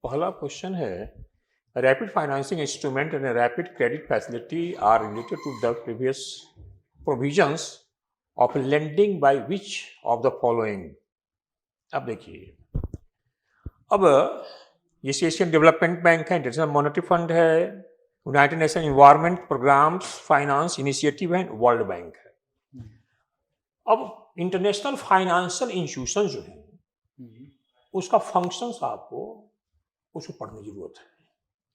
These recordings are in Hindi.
पहला क्वेश्चन है, rapid financing instrument and rapid credit facility are related to the previous provisions of lending by which of the following. अब देखिए, अब ये एशियन डेवलपमेंट बैंक है, इंटरनेशनल मॉनेटरी फंड है, United Nation Environment Programmes Finance Initiative है, वर्ल्ड बैंक है। अब इंटरनेशनल फाइनेंशियल इंस्टीट्यूशन जो है उसका फंक्शंस आपको उसको पढ़ने की जरूरत है,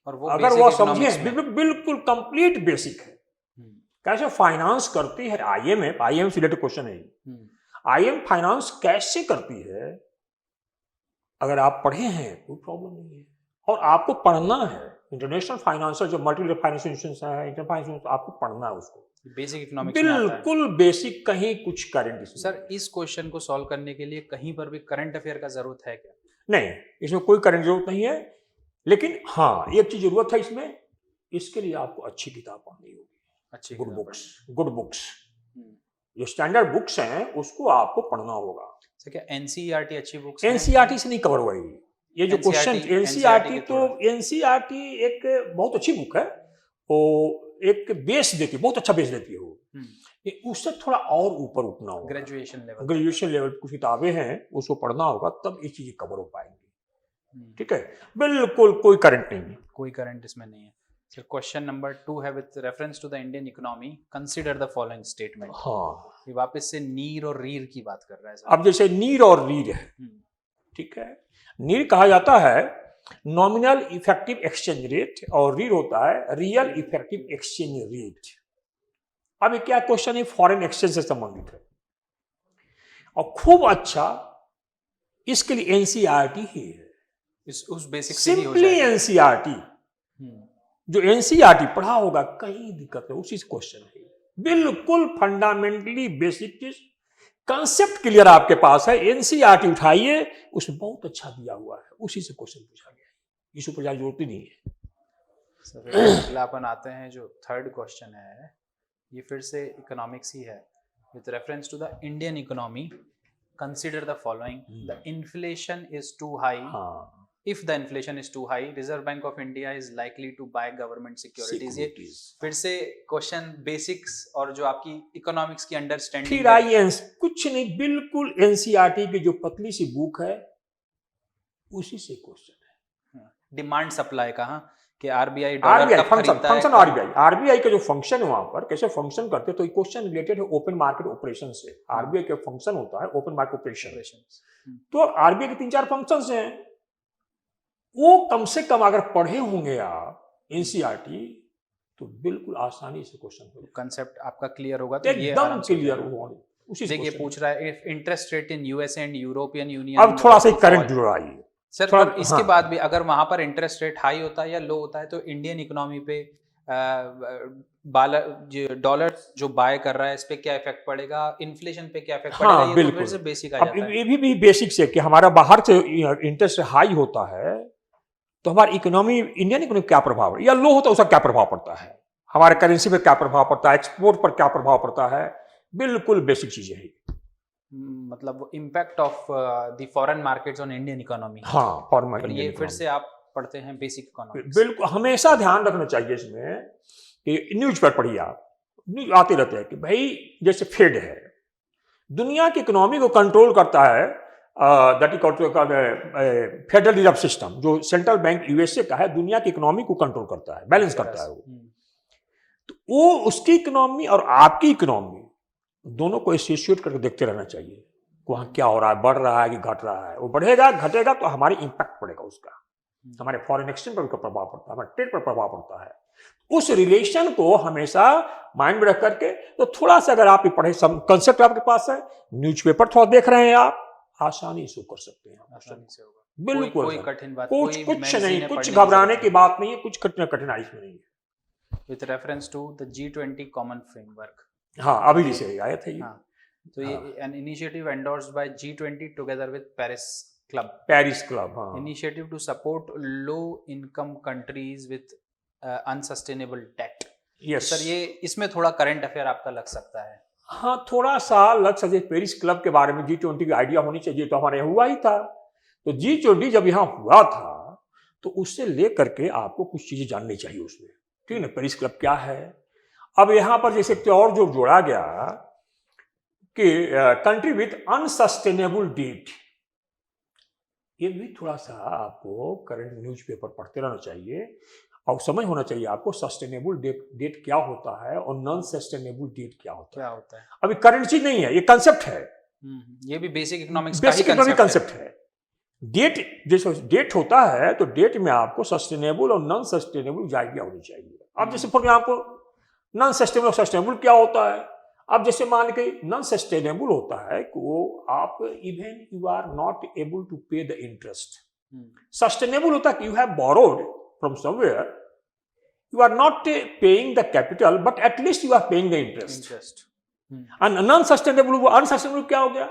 और वो अगर वो समझे बिल्कुल कंप्लीट बेसिक है। कैसे फाइनेंस करती है आईएमएफ, आईएमएफ से रिलेटेड क्वेश्चन है, आईएमएफ फाइनेंस कैसे करती है, अगर आप पढ़े हैं कोई प्रॉब्लम नहीं है। और आपको पढ़ना है इंटरनेशनल फाइनेंशियल जो मल्टी फाइनेंशियल इंस्टीट्यूशन है, इंटरनेशनल फाइनेंशियल, आपको पढ़ना है उसको, बेसिक इकोनॉमिक्स बिल्कुल बेसिक, कहीं कुछ करंट। सर इस क्वेश्चन को सॉल्व करने के लिए कहीं पर भी करंट अफेयर का जरूरत है क्या? नहीं, इसमें कोई करंट जरूरत नहीं है, लेकिन हाँ एक चीज जरूरत है इसमें, इसके लिए आपको अच्छी किताब पढ़नी होगी, अच्छी गुड बुक्स जो स्टैंडर्ड बुक्स हैं उसको आपको पढ़ना होगा। सर क्या एनसीईआरटी अच्छी बुक्स? एनसीईआरटी से नहीं कवर हुई ये जो क्वेश्चन। एनसीईआरटी तो एनसीईआरटी एक बहुत अच्छी बुक है, वो एक बेस देती है, बहुत अच्छा बेस देती है वो, उससे थोड़ा और ऊपर उठना होगा, ग्रेजुएशन लेवल कुछ किताबें हैं उसको पढ़ना होगा, तब ये चीजें कवर हो पाएंगी। ठीक है, बिल्कुल कोई करंट नहीं है, कोई करंट इसमें नहीं है। सर क्वेश्चन नंबर 2 है, with reference to the Indian economy consider the following statement. हाँ, ये वापस से नीर और रीर की बात कर रहा है सर। अब जैसे नीर और रीर है, ठीक है, नीर कहा जाता है नॉमिनल इफेक्टिव एक्सचेंज रेट और रीर होता है रियल इफेक्टिव एक्सचेंज रेट। अब क्या क्वेश्चन है, फॉरेन एक्सचेंज से संबंधित है और खूब अच्छा, इसके लिए एनसीईआरटी ही है, उस बेसिक सिंपली एनसीईआरटी, जो एनसीईआरटी पढ़ा होगा कहीं दिक्कत है, उसी से क्वेश्चन है, बिल्कुल फंडामेंटली बेसिक चीज, कंसेप्ट क्लियर आपके पास है, एनसीईआरटी उठाइए, उसमें बहुत अच्छा दिया हुआ है, उसी से क्वेश्चन पूछा गया है, इस ऊपर ज्यादा जरूरत ही नहीं है। सर अगला अपन आते हैं, जो थर्ड क्वेश्चन है ये फिर से इकोनॉमिक्स ही है, with reference to the Indian economy consider the following, the inflation is too high, if the inflation is too high, Reserve Bank of India is likely to buy government securities। ये फिर से क्वेश्चन बेसिक्स और जो आपकी इकोनॉमिक्स की अंडरस्टैंडिंग, फिर आइए, कुछ नहीं, बिल्कुल एनसीईआरटी की जो पतली सी बुक है उसी से क्वेश्चन है। डिमांड सप्लाई कहाँ कि आरबीआई फंक्शन, आरबीआई का जो फंक्शन है वहां पर कैसे फंक्शन करते हैं, तो ये क्वेश्चन रिलेटेड है ओपन मार्केट ऑपरेशन से। आरबीआई का फंक्शन होता है ओपन मार्केट ऑपरेशन, तो आरबीआई के 3-4 फंक्शंस हैं, वो कम से कम अगर पढ़े होंगे आप एनसीईआरटी तो बिल्कुल आसानी से क्वेश्चन होगा, कंसेप्ट आपका क्लियर होगा, तो ये एकदम क्लियर होगा। उसी देखिए पूछ रहा है, if interest rate in US and European union, अब थोड़ा सा करंट जुड़ रहा है सर, पर इसके बाद भी अगर वहां पर इंटरेस्ट रेट हाई होता है या लो होता है, तो इंडियन इकोनॉमी पे डॉलर जो बाय कर रहा है इस पे क्या इफेक्ट पड़ेगा, इन्फ्लेशन पे क्या इफेक्ट पड़ेगा, ये तो फिर से बेसिक आ जाता है। ये भी बेसिक से कि हमारा बाहर से इंटरेस्ट हाई होता है तो हमारी इकोनॉमी, इंडियन इकोनॉमी क्या प्रभाव है, या लो होता है उसका क्या प्रभाव पड़ता है, हमारे करेंसी पे क्या प्रभाव पड़ता है, एक्सपोर्ट पर क्या प्रभाव पड़ता है, बिल्कुल बेसिक चीजें हैं। मतलब impact of the foreign markets on Indian economy. हाँ, फॉरेन मार्केट, ये फिर से आप पढ़ते हैं बेसिक इकोनॉमिक्स। बिल्कुल, हमेशा ध्यान रखना चाहिए इसमें कि न्यूज पर पढ़िए आप, न्यूज आते रहते हैं कि भाई जैसे फेड है, दुनिया की इकोनॉमी को कंट्रोल करता है, that is federal reserve system, जो सेंट्रल बैंक यूएसए का है, दुनिया की इकोनॉमी को कंट्रोल करता है, बैलेंस करता है वो। तो वो उसकी इकोनॉमी और आपकी इकोनॉमी दोनों को एसोसिएट करके देखते रहना चाहिए, वहां क्या हो रहा है, बढ़ रहा है कि घट रहा है, वो बढ़ेगा घटेगा तो हमारी इंपैक्ट पड़ेगा उसका, हमारे फॉरेन एक्सचेंज पर उसका प्रभाव पड़ता है, हमारे ट्रेड पर प्रभाव पड़ता है। उस रिलेशन को हमेशा माइंड में रख करके, तो थोड़ा सा अगर आप पढ़े, सब कंसेप्ट आपके पास है, न्यूज़पेपर थोड़ा देख रहे हैं आप, आसानी से कर सकते हैं, आसानी से होगा, बिल्कुल कोई कठिन बात, कुछ नहीं, कुछ घबराने की बात नहीं है, कुछ कठिनाई इसमें नहीं है। With reference to the G20 common framework, हाँ अभी जैसे आया था ये, तो ये an initiative endorsed by G20 together with Paris club, हाँ, initiative to support low income countries with unsustainable debt. Yes sir, ये इसमें थोड़ा करंट अफेयर आपका लग सकता है। हाँ, थोड़ा सा लग सकता है, पेरिस क्लब के बारे में G20 की आइडिया होनी चाहिए, तो हमारे यहाँ हुआ ही था। तो G20 जब यहाँ हुआ था तो उससे ले करके आपको कुछ चीजें जाननी चाहिए उसमें, ठीक है ना। पेरिस क्लब क्या है। अब यहां पर जैसे और जो जोड़ा गया कि कंट्री विथ अनसस्टेनेबल डेट, ये भी थोड़ा सा आपको करंट न्यूज़पेपर पढ़ते रहना चाहिए और समझ होना चाहिए आपको सस्टेनेबल डेट क्या होता है और नॉन सस्टेनेबल डेट क्या होता है। अभी करंट चीज नहीं है, ये कंसेप्ट है। ये भी बेसिक इकोनॉमिक्स कंसेप्ट है। डेट जैसे डेट होता है तो डेट में आपको सस्टेनेबल और नॉन सस्टेनेबल आइडिया होनी चाहिए। अब जैसे for example non sustainable sustainable क्या होता है। अब जैसे मान के नॉन सस्टेनेबल होता है कि वो आप even you are not able to pay the interest. Sustainable होता है कि you have borrowed from somewhere, you are not paying the capital but at least you are paying the interest. And unsustainable क्या हो गया,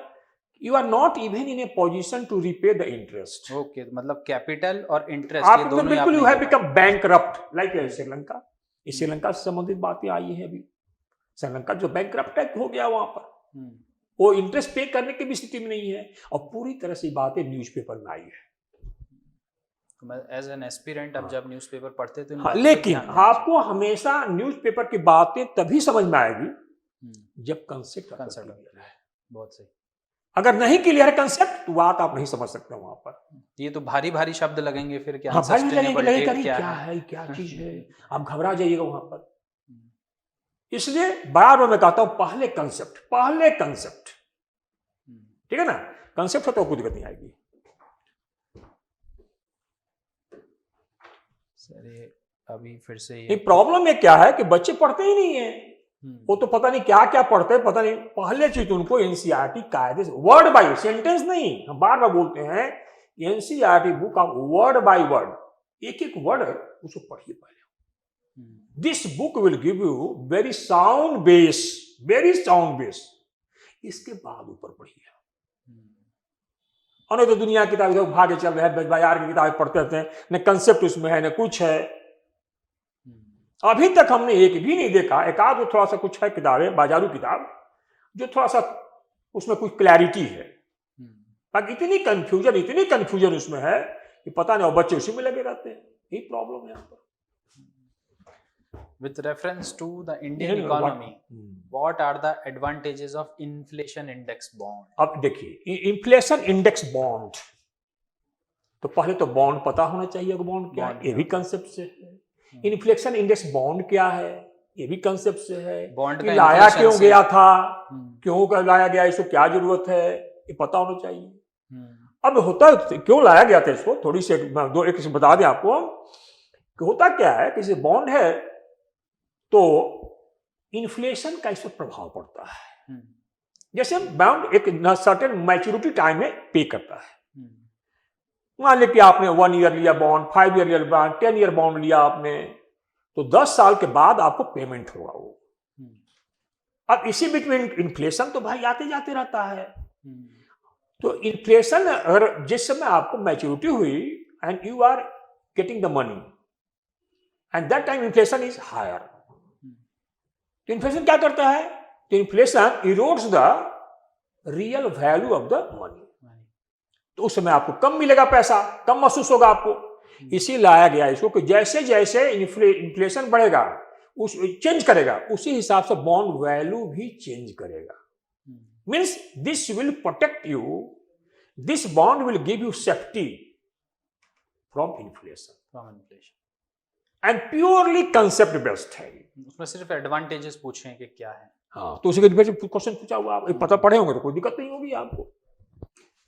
you are not even in a position to repay the interest. Okay, मतलब कैपिटल और इंटरेस्ट ये दोनों बिल्कुल you have become bankrupt like Sri Lanka. इस श्रीलंका से संबंधित बातें आई है अभी। श्रीलंका जो बैंकरप्ट हो गया वहां पर, वो इंटरेस्ट पे करने की भी स्थिति में नहीं है और पूरी तरह से बातें न्यूज़पेपर में आई है। एज एन एस्पिरेंट अब जब न्यूज़पेपर पढ़ते तो लेकिन आपको हमेशा न्यूज़पेपर की बातें तभी समझ में आएगी जब कंसेप्ट क्लियर है। बहुत सही। अगर नहीं क्लियर है कंसेप्ट तो बात आप नहीं समझ सकते वहां पर। ये तो भारी भारी शब्द लगेंगे फिर क्या। भारी लगेंगे क्या है क्या चीज है, आप घबरा जाइएगा वहां पर। इसलिए बार बार मैं कहता हूं पहले कंसेप्ट, ठीक है ना। कंसेप्ट हो तो कोई दिक्कत नहीं आएगी। अभी फिर से ये प्रॉब्लम में क्या है कि बच्चे पढ़ते ही नहीं है। वो तो पता नहीं क्या क्या पढ़ते हैं, पता नहीं। पहले चीज उनको एनसीईआरटी कायदे से वर्ड बाय सेंटेंस नहीं, हम बार बार बोलते हैं एनसीईआरटी बुक आप वर्ड बाय वर्ड एक एक वर्ड उसको पढ़िए पहले। This book will give you very sound base. इसके बाद ऊपर पढ़िए। और तो दुनिया की किताबें भागे चल रहे हैं, बाजार की किताबें पढ़ते रहते हैं, न कंसेप्ट उसमें है न कुछ है। अभी तक हमने एक भी नहीं देखा, एक आध थोड़ा सा कुछ है किताबें बाजारू किताब जो थोड़ा सा उसमें कुछ क्लैरिटी है। बाकी इतनी कंफ्यूजन उसमें है कि पता नहीं, और बच्चे उसी में लगे रहते हैं। यही प्रॉब्लम है यहाँ पर। With reference to the Indian economy, what are the advantages of inflation index bond? अब देखिए इन्फ्लेशन इंडेक्स बॉन्ड, तो पहले तो बॉन्ड पता होना चाहिए कि बॉन्ड क्या है, ये भी कंसेप्ट से है। इन्फ्लेशन इंडेक्स बॉन्ड क्या है, ये भी कंसेप्ट से है। बॉन्ड का लाया क्यों गया था, क्यों लाया गया, इसको क्या जरूरत है, ये पता होना चाहिए। अब होता क्यों लाया गया था इसको, थोड़ी सी दो एक बता दें आपको कि होता क्या है। किसी बॉन्ड है तो इन्फ्लेशन का इस पर प्रभाव पड़ता है। जैसे बॉन्ड एक सर्टेन मैच्योरिटी टाइम में पे करता है। मान लीजिए कि आपने 1 ईयर लिया बॉन्ड, 5 ईयर लिया बॉन्ड, 10 ईयर बॉन्ड लिया आपने, तो 10 साल के बाद आपको पेमेंट होगा वो। अब इसी बीच में इन्फ्लेशन तो भाई आते जाते रहता है। तो इन्फ्लेशन अगर जिस समय आपको मैच्योरिटी हुई and you are getting the money and that time inflation is higher, तो इन्फ्लेशन क्या करता है, तो inflation erodes the real value of the money. तो उस समय आपको कम मिलेगा, पैसा कम महसूस होगा आपको। इसी लाया गया इसको कि जैसे जैसे इन्फ्लेशन बढ़ेगा उस चेंज करेगा, उसी हिसाब से बॉन्ड वैल्यू भी चेंज करेगा। Means this will protect you, this bond will give you safety from inflation and purely concept based है। उसमें सिर्फ एडवांटेजेस पूछे हैं कि क्या है। हाँ, तो उसी के क्वेश्चन पूछा हुआ, आप पता पढ़े होंगे तो कोई दिक्कत नहीं होगी आपको।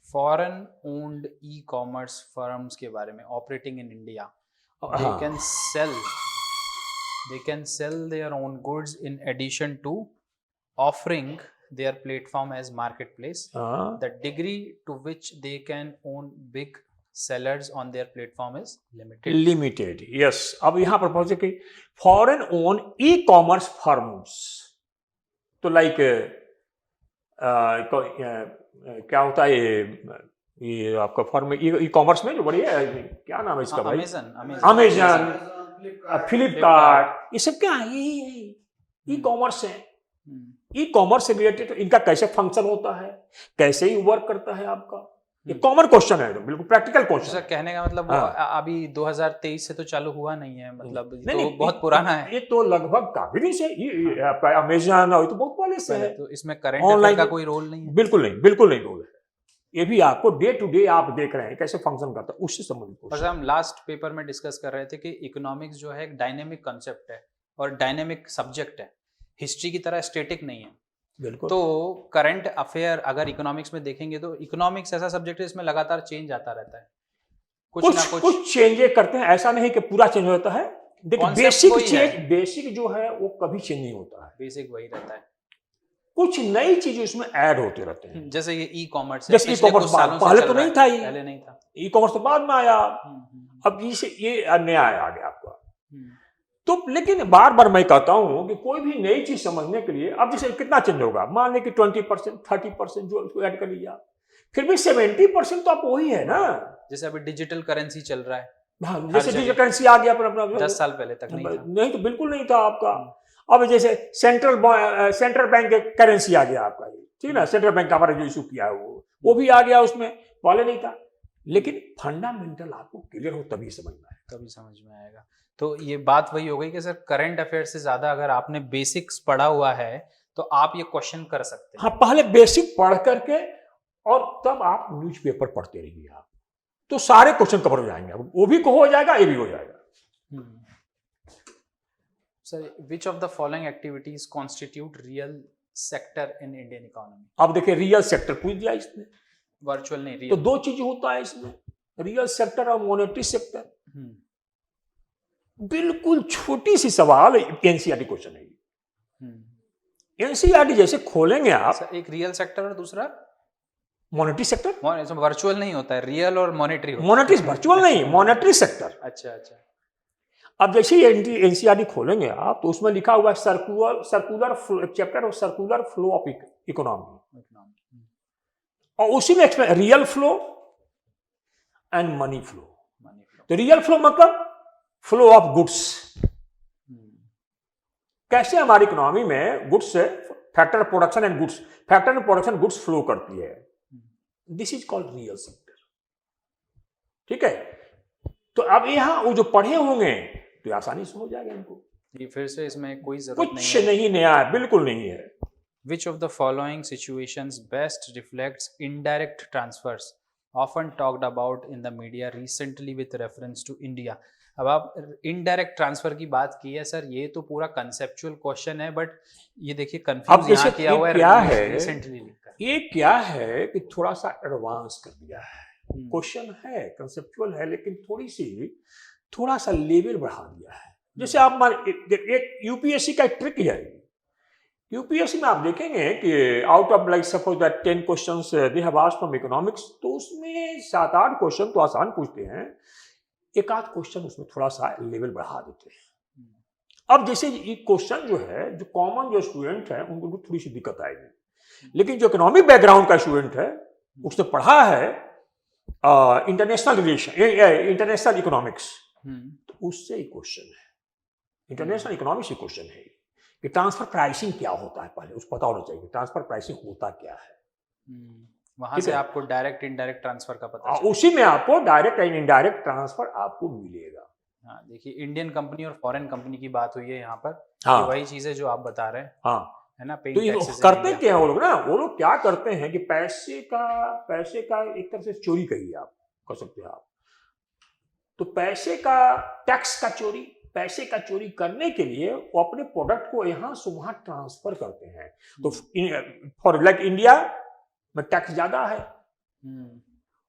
Foreign owned e commerce firms के बारे में, operating in India, they can sell their own goods in addition to offering their platform as marketplace. The degree to which they can own big sellers on their platform is limited. Yes. अब यहाँ पर पहुंचे कि foreign own e commerce firms, तो लाइक क्या होता है ये आपका फर्म ई कॉमर्स में जो बड़ी है, क्या नाम है इसका भाई, अमेजन, फ्लिपकार्ट, ये सब क्या है, ई कॉमर्स है। ई कॉमर्स से रिलेटेड इनका कैसे फंक्शन होता है, कैसे ही वर्क करता है आपका, ये कॉमन क्वेश्चन है, बिल्कुल प्रैक्टिकल सर क्वेश्चन। कहने का मतलब वो हाँ। अभी 2023 से तो चालू हुआ नहीं है, मतलब ये नहीं तो नहीं, बहुत पुराना है। ये तो लगभग काफी दिन से ये आपका अमेजन और ये तो बहुत पहले से पहले है। तो इसमें करंट अफेयर ऑनलाइन का कोई रोल नहीं है। बिल्कुल नहीं, बिल्कुल नहीं रोल है। ये भी आपको डे टू डे आप देख रहे हैं कैसे फंक्शन करता है, उससे संबंधित बस क्वेश्चन। हम लास्ट पेपर में डिस्कस कर रहे थे कि इकोनॉमिक्स जो है एक डायनेमिक कंसेप्ट है और डायनेमिक सब्जेक्ट है, हिस्ट्री की तरह स्टैटिक नहीं है। बिल्कुल। तो करंट अफेयर अगर इकोनॉमिक्स में देखेंगे तो इकोनॉमिक्स ऐसा सब्जेक्ट है इसमें लगातार चेंज आता रहता है, कुछ ना कुछ चेंजेस करते हैं, ऐसा नहीं कि पूरा चेंज होता है। देखिए Concept बेसिक वही है। चेंज, बेसिक जो है वो कभी चेंज नहीं होता है, बेसिक वही रहता है। कुछ नई चीजें उसमें ऐड होते रहते हैं। जैसे ये ई कॉमर्स जैसे e-commerce पहले तो नहीं था, ये पहले नहीं था। ई कॉमर्स तो बाद में आया, हम्म, अब ये नया आ गया आपका। हम्म, तो लेकिन बार बार मैं कहता हूं कि कोई भी नई चीज समझने के लिए अब जैसे कितना चेंज होगा, मान लें कि 20% 30% जो उसको ऐड कर लिया, फिर भी 70% तो आप वही है ना। जैसे अभी डिजिटल करेंसी चल रहा है, हाँ, हर जैसे जगह। डिजिटल करेंसी आ गया अपना 10 साल पहले तक नहीं था। नहीं तो बिल्कुल नहीं था आपका। अब जैसे सेंट्रल बैंक करेंसी आ गया आपका, ठीक है ना, सेंट्रल बैंक का हमारा जो इशू किया है वो भी आ गया उसमें, पहले नहीं था। लेकिन फंडामेंटल आपको क्लियर हो तभी समझ में आएगा। तभी समझ में आएगा। तो ये बात वही हो गई कि सर करंट अफेयर से ज्यादा अगर आपने बेसिक्स पढ़ा हुआ है तो आप ये क्वेश्चन कर सकते हैं। हाँ, पहले बेसिक पढ़ करके और तब आप न्यूज़पेपर पढ़ते रहिए आप, तो सारे क्वेश्चन कवर हो जाएंगे, वो भी हो जाएगा, ये भी हो जाएगा। Sir which of the following activities constitute real sector in Indian economy? अब देखिए रियल सेक्टर पूछ दिया इसने, वर्चुअल नहीं, तो रियल। दो चीज होता है इसमें, रियल सेक्टर और मॉनेटरी सेक्टर। बिल्कुल छोटी सी सवाल, एनसीईआरटी क्वेश्चन है। एनसीईआरटी जैसे खोलेंगे आप, सर एक रियल सेक्टर और दूसरा मॉनेटरी सेक्टर। वर्चुअल नहीं होता है, रियल और मॉनेटरी होता है। मॉनेटरी वर्चुअल नहीं, मॉनेटरी सेक्टर। अच्छा अच्छा। अब जैसे एनसीईआरटी खोलेंगे आप, तो उसमें लिखा हुआ है सर्कुलर चैप्टर और सर्कुलर फ्लो ऑफ इकोनॉमी, और उसी में real flow and money flow. तो रियल फ्लो मतलब फ्लो ऑफ गुड्स, कैसे हमारी इकोनॉमी में गुड्स से factor production and goods, factor and production goods flow करती है, this is called real sector. ठीक है, तो अब यहां वो जो पढ़े होंगे तो आसानी से हो जाएगा इनको, ये फिर से इसमें कोई जरूरत कुछ नहीं नया है, बिल्कुल नहीं है। Which of the following situations best reflects indirect transfers often talked about in the media recently with reference to India? अब आप इनडायरेक्ट ट्रांसफर की बात की है सर, ये तो पूरा कंसेप्चुअल क्वेश्चन है, बट ये देखिए कंफ्यूज यहाँ किया हुआ है, क्या है रिसेंटली लिखा है। ये क्या है कि थोड़ा सा एडवांस कर दिया है, क्वेश्चन है कंसेप्चुअल है, लेकिन थोड़ा सा लेवल बढ़ा दिया है। जैसे आप एक यूपीएससी का एक ट्रिक है, यूपीएससी में आप देखेंगे कि out of like suppose that 10 questions they have asked from economics, तो उसमें 7-8 क्वेश्चन तो आसान पूछते हैं, एक आध क्वेश्चन उसमें थोड़ा सा लेवल बढ़ा देते हैं। अब जैसे ये क्वेश्चन जो है, जो कॉमन जो स्टूडेंट है उनको थोड़ी सी दिक्कत आएगी, लेकिन जो इकोनॉमिक बैकग्राउंड का स्टूडेंट है, उसने पढ़ा है इंटरनेशनल रिलेशन, इंटरनेशनल इकोनॉमिक्स, तो उससे ही क्वेश्चन है, इंटरनेशनल इकोनॉमिक्स से क्वेश्चन है कि ट्रांसफर प्राइसिंग क्या होता है, पहले उसको पता होना चाहिए ट्रांसफर प्राइसिंग होता क्या है। वहां से आपको डायरेक्ट इनडायरेक्ट ट्रांसफर का पता चलेगा, उसी में आपको डायरेक्ट एंड इनडायरेक्ट ट्रांसफर आपको मिलेगा। हाँ, देखिए इंडियन कंपनी और फॉरेन कंपनी की बात हुई है यहाँ पर। हाँ, ये वही चीजें जो आप बता रहे हैं। हाँ, है ना, तो ये करते क्या वो लोग ना, वो लोग क्या करते हैं कि पैसे का एक तरह से चोरी करिए आप, कर सकते हैं आप, तो पैसे का टैक्स का चोरी, पैसे का चोरी करने के लिए वो अपने प्रोडक्ट को यहाँ से वहां ट्रांसफर करते हैं। तो फॉर लाइक इंडिया में टैक्स ज्यादा है,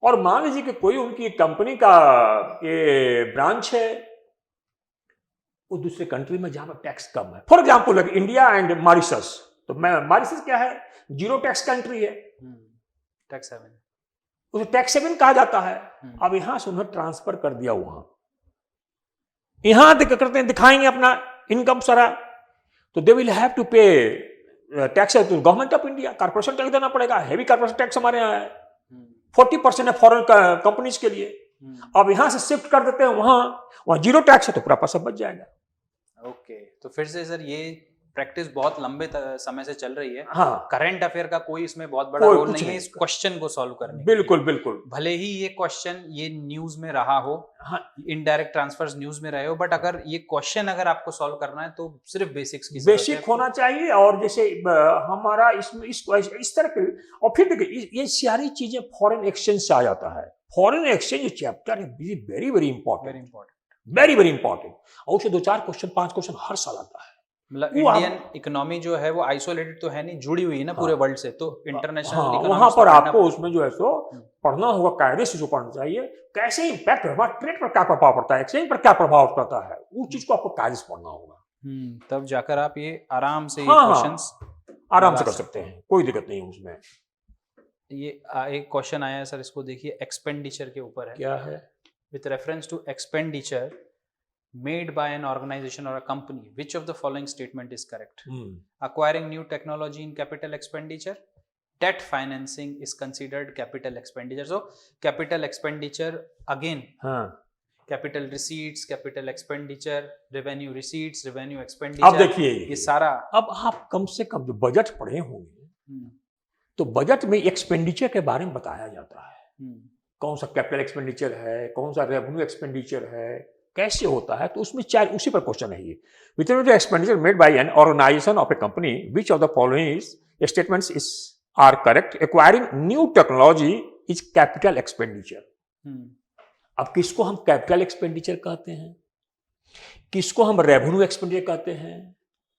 और मान लीजिए कि कोई उनकी कंपनी का ये ब्रांच है वो दूसरे कंट्री में जहां पर टैक्स कम है, for example like India and Mauritius, तो मॉरिशस क्या है, जीरो टैक्स कंट्री है, टैक्स हेवन, उसे टैक्स हेवन कहा जाता है। अब यहां से उन्हें ट्रांसफर कर दिया, वहां यहां करते हैं, दिखाएंगे अपना इनकम सारा, तो they will have to pay tax to government of India, corporation tax देना पड़ेगा, हैवी कॉर्पोरेशन टैक्स हमारे यहाँ है, 40% है फॉरेन कंपनीज के लिए। अब यहां से शिफ्ट कर देते हैं वहां जीरो टैक्स है, तो पूरा पैसा बच जाएगा। ओके, तो फिर से सर ये प्रैक्टिस बहुत लंबे समय से चल रही है। हाँ करंट अफेयर का कोई इसमें बहुत बड़ा कोई रोल कुछ नहीं है नहीं इस इसका। क्वेश्चन को सॉल्व करने के लिए। बिल्कुल बिल्कुल। भले ही ये क्वेश्चन ये न्यूज में रहा हो, हाँ इनडायरेक्ट ट्रांसफर्स न्यूज में रहे हो, बट अगर ये क्वेश्चन अगर आपको सॉल्व करना है तो सिर्फ बेसिक्स की जरूरत है। बेसिक होना चाहिए। और जैसे हमारा इसमें इस तरह के, और फिर देखिए ये सारी चीजें फॉरेन एक्सचेंज से आ जाता है। फॉरेन एक्सचेंज चैप्टर है very very very important, important. Very very important. और उससे 2-4 क्वेश्चन 5 क्वेश्चन हर साल आता है। मतलब वो आप- इंडियन इकोनॉमी जो है वो आइसोलेटेड तो है नहीं, जुड़ी हुई है ना पूरे हाँ। वर्ल्ड से, तो इंटरनेशनल हाँ इकोनॉमी वहां पर आपको उसमें जो है सो पढ़ना होगा, कायदे से जो पढ़ना चाहिए। कैसे इंपैक्ट हमारा ट्रेड पर क्या प्रभाव पड़ता है, एक्सचेंज पर क्या प्रभाव पड़ता है, उस चीज को आपको कायदे से पढ़ना होगा। तब जाकर आप ये आराम से ये हाँ, क्वेश्चंस आराम से लगा कर सकते हैं, कोई दिक्कत नहीं है उसमें। ये एक क्वेश्चन आया है सर, इसको देखिए, एक्सपेंडिचर के ऊपर है। क्या है? With reference to expenditure made by an organization or a company, which of the following statement is correct? Acquiring new technology in capital expenditure, debt financing is considered capital expenditure. So capital expenditure again, हाँ capital receipts, capital expenditure, revenue receipts, revenue अब expenditure, देखिए ये सारा। अब आप कम से कम जो बजट पढ़े होंगे हम्म, तो बजट में एक्सपेंडिचर के बारे में बताया जाता है। हम्म, कौन सा कैपिटल एक्सपेंडिचर है, कौन सा रेवेन्यू एक्सपेंडिचर है, कैसे होता है, तो उसमें चार उसी पर क्वेश्चन है ये। With expenditure made by an organisation of a company, which of the following statements is are correct? Acquiring new technology is capital expenditure. Hmm, अब किसको हम कैपिटल एक्सपेंडिचर कहते हैं, किसको हम रेवेन्यू एक्सपेंडिचर कहते हैं?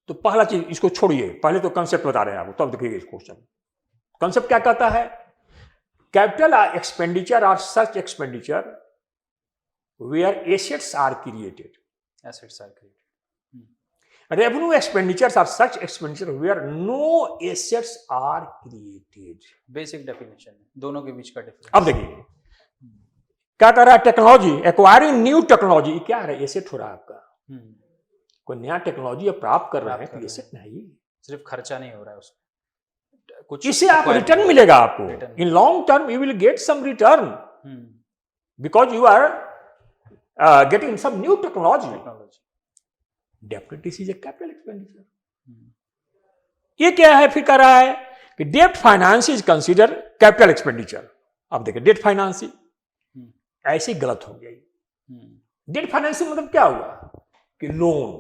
तो पहला चीज इसको छोड़िए, पहले तो कंसेप्ट बता रहे हैं आपको, तब देखिए इस क्वेश्चन। कंसेप्ट क्या कहता है? Capital expenditure are such expenditure where assets are created. assets are created. Revenue expenditures are such expenditure where no assets are created. Basic definition है, दोनों के बीच का डिफरेंस। अब देखिए क्या कर रहा है, टेक्नोलॉजी, एक्वायरिंग न्यू टेक्नोलॉजी, क्या है? एसेट हो रहा है आपका। कोई नया टेक्नोलॉजी प्राप्त कर रहे हैं तो एसेट नहीं, सिर्फ खर्चा नहीं हो रहा है उसमें, कुछ इससे आप रिटर्न मिलेगा आपको। In long term you will get some return because you are getting some new technology. Definitely this is a capital expenditure. ये क्या है? फिर कह रहा है कि debt finance is consider capital expenditure. अब देखिए डेट फाइनेंसिंग ऐसे ही गलत हो गया। डेट फाइनेंसिंग मतलब क्या हुआ कि लोन,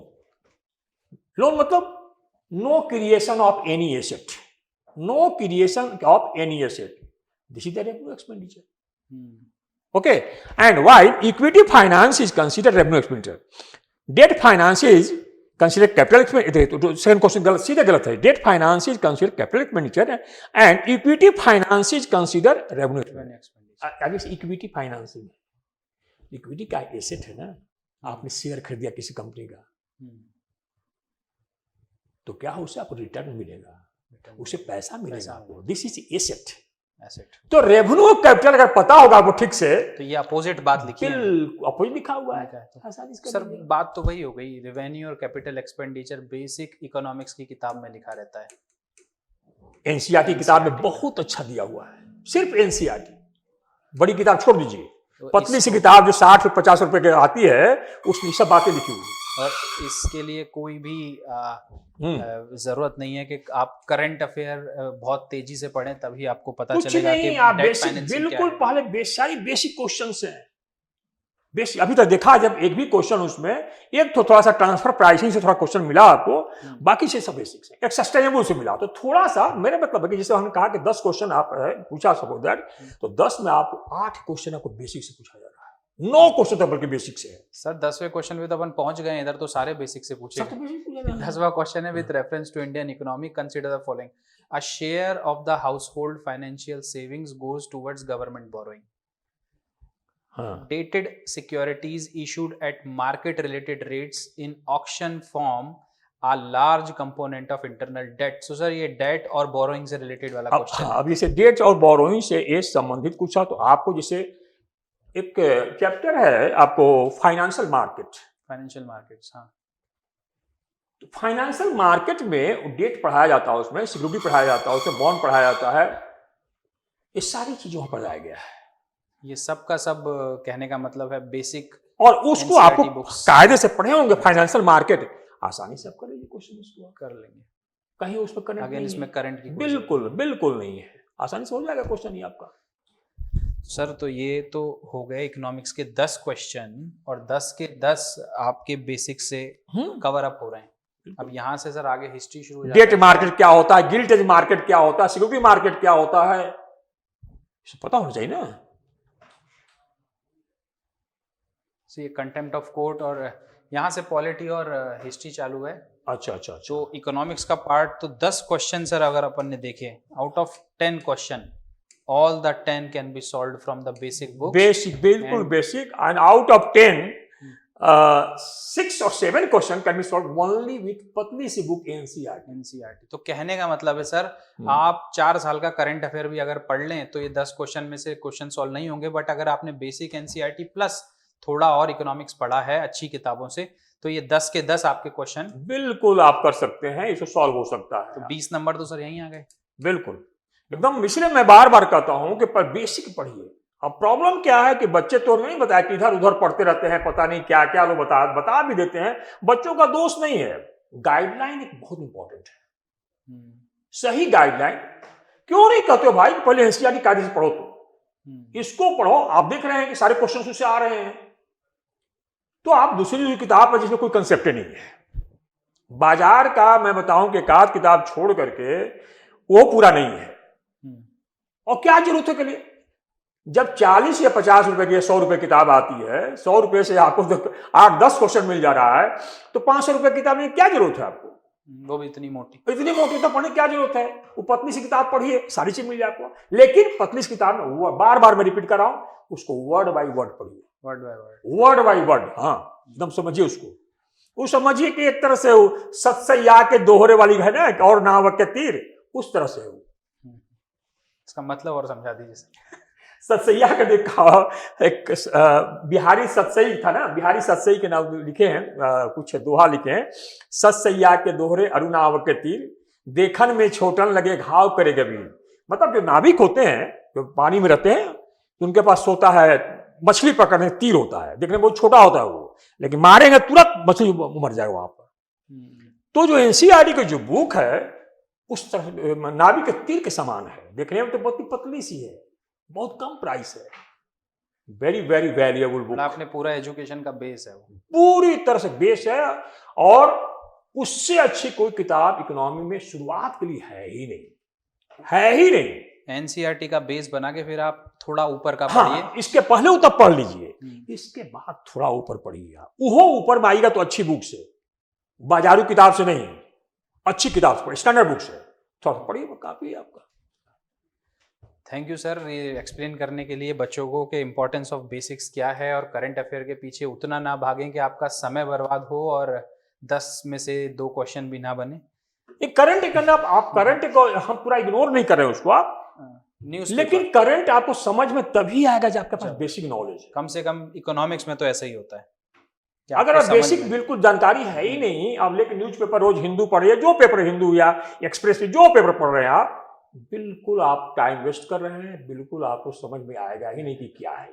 लोन मतलब no creation of any asset, no creation of any asset, this is the revenue expenditure. Okay, and while equity finance is considered revenue expenditure, debt finance is considered capital expenditure. तो second question गलत, सीधा गलत है। Debt finance is considered capital expenditure and equity finance is considered revenue expenditure. आगे से equity financing, equity का एसेट है ना, आपने शेयर खरीदा किसी कंपनी का, तो क्या हो, उससे आपको रिटर्न मिलेगा, उसे पैसा मिलेगा आपको, दिस इज एसेट। एसेट तो रेवेन्यू कैपिटल अगर पता होगा आपको ठीक से, तो ये अपोजिट बात लिखी है, अपोजिट लिखा हुआ है। सर बात तो वही हो गई, रेवेन्यू और कैपिटल एक्सपेंडिचर बेसिक इकोनॉमिक्स की किताब में लिखा रहता है, एनसीईआरटी किताब में बहुत अच्छा दिया हुआ है, सिर्फ एनसीईआरटी। बड़ी किताब छोड़ दीजिए, पतली सी किताब जो 60-50 रुपए की आती है, उसमें सब बातें लिखी हुई है। और इसके लिए कोई भी जरूरत नहीं है कि आप करंट अफेयर बहुत तेजी से पढ़ें तभी आपको पता चलेगा कि आप बेसिक, बिल्कुल पहले सारी बेसिक क्वेश्चंस हैं। बेसिक अभी तक देखा जब एक भी क्वेश्चन उसमें एक तो थोड़ा सा ट्रांसफर प्राइसिंग से थोड़ा क्वेश्चन मिला आपको, बाकी से सब बेसिक्स है। एक सस्टेनेबल से मिला, तो थोड़ा सा मेरे मतलब है कि जैसे हमने कहा कि 10 क्वेश्चन आप पूछा सको दैट, तो 10 में आपको 8 क्वेश्चन आपको बेसिक से पूछा जा रहा है, 9 क्वेश्चन तो बल्कि बेसिक से है। सर 10वें क्वेश्चन पे तो अपन पहुंच गए, इधर तो सारे बेसिक से पूछे। 10वां क्वेश्चन है, with reference to Indian economy consider the following, a share of the household financial savings goes towards government borrowing, dated securities issued at market related rates in auction form are large component of internal debt. So sir ये debt और borrowing से related वाला क्वेश्चन है। अब जैसे डेट और बोरोइंग से ये संबंधित कुछ, तो आपको जैसे एक चैप्टर है आपको फाइनेंशियल मार्केट, फाइनेंशियल मार्केट्स, हाँ, तो फाइनेंशियल मार्केट में डेट पढ़ाया जाता है, उसमें सिक्योरिटी पढ़ाया जाता है, उसमें बॉन्ड पढ़ाया जाता है, ये सारी चीजों पर पढ़ाया गया है। ये सब का सब कहने का मतलब है बेसिक और उसको NCERT आपको books। कायदे से पढ़े होंगे, फाइनेंशियल मार्केट, आसानी से आप करेंगे क्वेश्चन, उसको कर लेंगे। कहीं उसमें करंट अगेन नहीं इसमें है, करंट की कोई बिल्कुल बिल्कुल नहीं है, आसानी से हो जाएगा क्वेश्चन ही आपका। सर तो ये तो हो गए इकोनॉमिक्स के 10 क्वेश्चन, और 10 के 10 आपके बेसिक से कवर अप हो रहे हैं। अब यहाँ से सर आगे हिस्ट्री शुरू हो जाता डेट है। मार्केट क्या होता है, गिल्ट एज मार्केट क्या होता है, सिक्योरिटी मार्केट क्या होता है, इसे पता होना चाहिए ना। So, ये कंटेम्प्ट ऑफ कोर्ट, और यहाँ से पॉलिटी और हिस्ट्री चालू है। अच्छा अच्छा अच्छा, तो इकोनॉमिक्स का पार्ट तो 10 क्वेश्चन सर अगर अपन ने देखे, out of 10 question all the 10 can be solved from the basic books। Basic, बिल्कुल And- basic, and out of 10 6 or 7 question can be solve only with पतली सी बुक एनसीईआरटी। एनसीईआरटी। तो कहने का मतलब है सर, आप 4 साल का करंट अफेयर भी अगर पढ़ लें तो ये 10 क्वेश्चन में से क्वेश्चन सॉल्व नहीं होंगे, बट अगर आपने बेसिक एनसीईआरटी प्लस थोड़ा और इकोनॉमिक्स पढ़ा है अच्छी किताबों से, तो ये 10 के 10 आपके क्वेश्चन बिल्कुल आप कर सकते हैं, इसे सॉल्व हो सकता है। तो 20 नंबर तो सर यहीं आ गए। बिल्कुल एकदम, इसलिए मैं बार बार कहता हूं कि पर बेसिक पढ़िए। अब प्रॉब्लम क्या है कि बच्चे तो नहीं बताया कि इधर उधर पढ़ते रहते हैं, पता नहीं क्या क्या लोग बता भी देते हैं, बच्चों का दोष नहीं है। गाइडलाइन एक बहुत इंपॉर्टेंट है, सही गाइडलाइन। क्यों नहीं कहते हो भाई पहले एनसीईआरटी कायदे से पढ़ो, तो इसको पढ़ो, आप देख रहे हैं कि सारे क्वेश्चन उससे आ रहे हैं, तो आप दूसरी किताब है जिसमें कोई कंसेप्ट नहीं है, बाजार का मैं बताऊं कि एकाध किताब छोड़ करके वो पूरा नहीं है। और क्या जरूरत है के लिए, जब 40 या 50 रुपए की 100 रुपए किताब आती है, 100 रुपए से आपको 8-10 क्वेश्चन मिल जा रहा है, तो 500 रुपए की किताब में क्या जरूरत है आपको, वो भी इतनी मोटी तो पढ़ने क्या जरूरत है। वो पतली सी किताब पढ़िए, सारी चीज मिल जाए आपको। लेकिन पतली सी किताब में बार बार मैं रिपीट कर रहा हूं, उसको वर्ड बाय वर्ड पढ़िए, word by word by word. हाँ एकदम समझिए उसको, वो समझिए कि एक तरह से वो सत्सैया के दोहरे वाली है ना, और नावक के तीर, उस तरह से वो। इसका मतलब और समझा दीजिए सर। सत्सैया का देखा, एक बिहारी सत्सई था ना, बिहारी सत्सई के नाम लिखे हैं, कुछ दोहा लिखे हैं। सत्सैया के दोहरे अरुणाव के तीर, देखन में छोटन लगे घाव करे गंभीर। मतलब जो नाविक होते हैं, जो पानी में रहते हैं, तो उनके पास होता है मछली पकड़ने तीर होता है, देखने में बहुत छोटा होता है वो, लेकिन मारेंगे तुरंत मछली मर जाएगा वहां पर। तो जो एनसीईआरटी की जो बुक है, उस तरह नाविक के तीर के समान है, देखने में तो बहुत ही पतली सी है, बहुत कम प्राइस है, वेरी वेरी वैल्यूएबल बुक। आपने पूरा एजुकेशन का बेस है वो, पूरी तरह से बेस है, और उससे अच्छी कोई किताब इकोनॉमी में शुरुआत के लिए है ही नहीं, है ही नहीं। एनसीईआरटी का बेस बना के फिर आप थोड़ा ऊपर का हाँ, पढ़िए। इसके पहले वो तब पढ़ लीजिए, इसके बाद थोड़ा ऊपर पढ़िए आप। वो ऊपर में आएगा तो अच्छी बुक से, बाजारू किताब से नहीं, अच्छी किताब से पढ़िए, स्टैंडर्ड बुक से थोड़ा पढ़िए, काफी है आपका। थैंक यू सर, ये एक्सप्लेन करने के लिए बच्चों को कि इम्पोर्टेंस ऑफ बेसिक्स क्या है, और करंट अफेयर के पीछे उतना ना भागें कि आपका समय बर्बाद हो और 10 में से 2 क्वेश्चन भी ना बने। करंट करना, आप करंट को हम पूरा इग्नोर नहीं कर रहे हैं उसको आप, न्यूज़, लेकिन करंट आपको समझ में तभी आएगा जब आपके पास बेसिक नॉलेज है। कम से कम इकोनॉमिक्स में तो ऐसा ही होता है। अगर आप बेसिक बिल्कुल जानकारी है ही नहीं, आप लेकिन न्यूज़पेपर रोज हिंदू पढ़िए, जो पेपर हिंदू या एक्सप्रेस जो पेपर पढ़ रहे हैं आप, बिल्कुल आप टाइम वेस्ट कर रहे हैं, बिल्कुल आपको समझ में आएगा ही नहीं कि क्या है।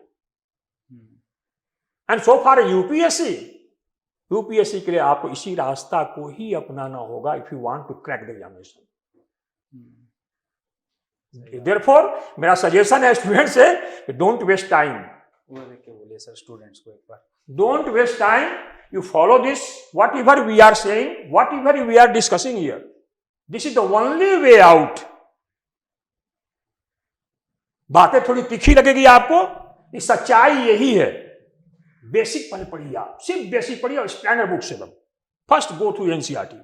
एंड सो फार यूपीएससी के लिए आपको इसी रास्ता को ही अपनाना होगा, if you want to crack the examination. Therefore मेरा सजेशन है स्टूडेंट से, डोंट वेस्ट टाइम। वो देख के बोलिए सर स्टूडेंट्स को एक बार, don't waste time, you follow this, whatever we are saying, whatever we are discussing here, this is the only way out। बातें थोड़ी तीखी लगेगी आपको, ये सच्चाई यही है। बेसिक पहले पढ़िए आप, सिर्फ बेसिक पढ़िए और स्टैंडर्ड बुक से फर्स्ट गो थ्रू एनसीईआरटी।